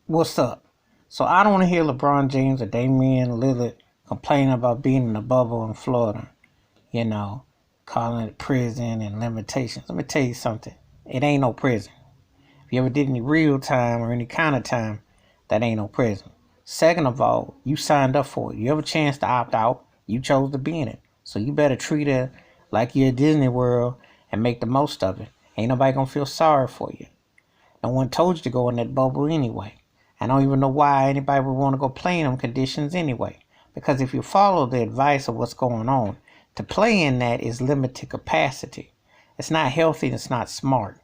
What's up? So I don't want to hear LeBron James or Damian Lillard complaining about being in the bubble in Florida. You know, calling it prison and limitations. Let me tell you something. It ain't no prison. If you ever did any real time or any kind of time, that ain't no prison. Second of all, you signed up for it. You have a chance to opt out. You chose to be in it. So you better treat it like you're at Disney World and make the most of it. Ain't nobody gonna feel sorry for you. No one told you to go in that bubble anyway. I don't even know why anybody would want to go play in them conditions anyway. Because if you follow the advice of what's going on, to play in that is limited capacity. It's not healthy and it's not smart.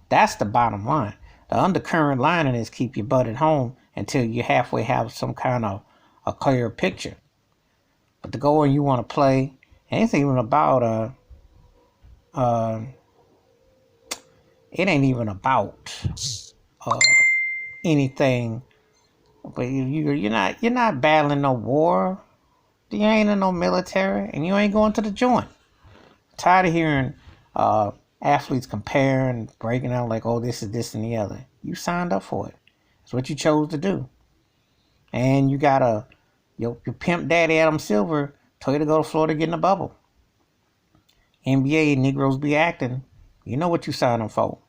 That's the bottom line. The undercurrent lining is keep your butt at home until you halfway have some kind of a clear picture. But to go and you want to play, anything even about uh, it ain't even about uh, anything. But you're not battling no war. You ain't in no military, and you ain't going to the joint. Tired of hearing uh, athletes comparing, breaking out like, oh, this is this and the other. You signed up for it. It's what you chose to do, and you got your pimp daddy Adam Silver told you to go to Florida to get in a bubble. NBA Negroes be acting. You know what you signed up for.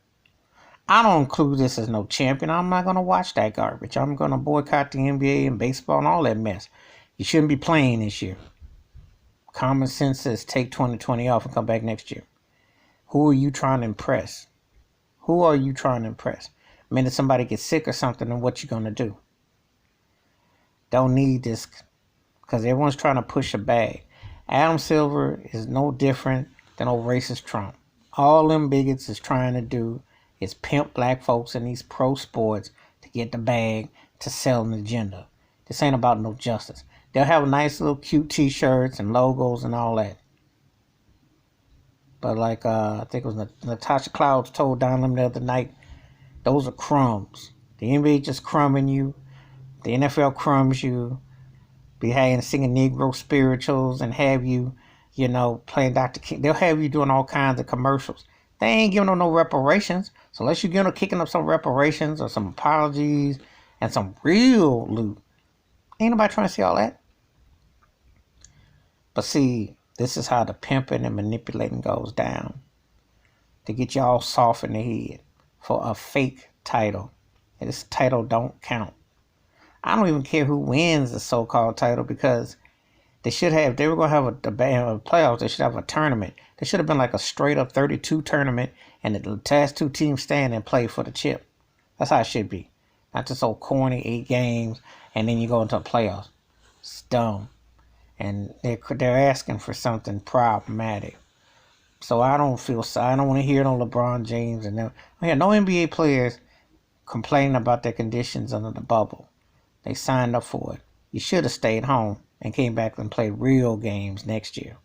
I don't include this as no champion. I'm not going to watch that garbage. I'm going to boycott the NBA and baseball and all that mess. You shouldn't be playing this year. Common sense says take 2020 off and come back next year. Who are you trying to impress? Who are you trying to impress? I mean, if somebody gets sick or something, then what you going to do? Don't need this because everyone's trying to push a bag. Adam Silver is no different than old racist Trump. All them bigots is trying to do is pimp black folks in these pro sports to get the bag to sell an agenda. This ain't about no justice. They'll have nice little cute t-shirts and logos and all that. But like I think it was Natasha Clouds told Don Lemon the other night, those are crumbs. The NBA just crumbing you. The NFL crumbs you. Be having singing Negro spirituals and have you, playing Dr. King. They'll have you doing all kinds of commercials. They ain't giving them no reparations. So unless you're kicking up some reparations or some apologies and some real loot, ain't nobody trying to see all that. But see, this is how the pimping and manipulating goes down. To get you all soft in the head for a fake title. And this title don't count. I don't even care who wins the so-called title because they were going to have a playoffs, they should have a tournament. There should have been like a straight up 32 tournament and the last two teams stand and play for the chip. That's how it should be. Not just so corny 8 games and then you go into a playoffs. It's dumb. And they're asking for something problematic. So I don't want to hear no LeBron James and them. I hear no NBA players complaining about their conditions under the bubble. They signed up for it. You should have stayed home and came back and played real games next year.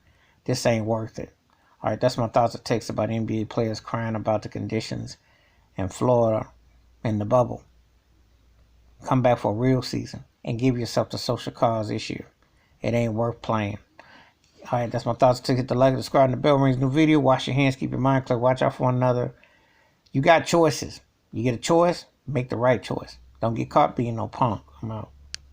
This ain't worth it. All right, that's my thoughts and takes about NBA players crying about the conditions in Florida in the bubble. Come back for a real season and give yourself the social cause this year. It ain't worth playing. All right, that's my thoughts. To hit the like, subscribe, and the bell rings. New video. Wash your hands. Keep your mind clear. Watch out for one another. You got choices. You get a choice, make the right choice. Don't get caught being no punk. I'm out.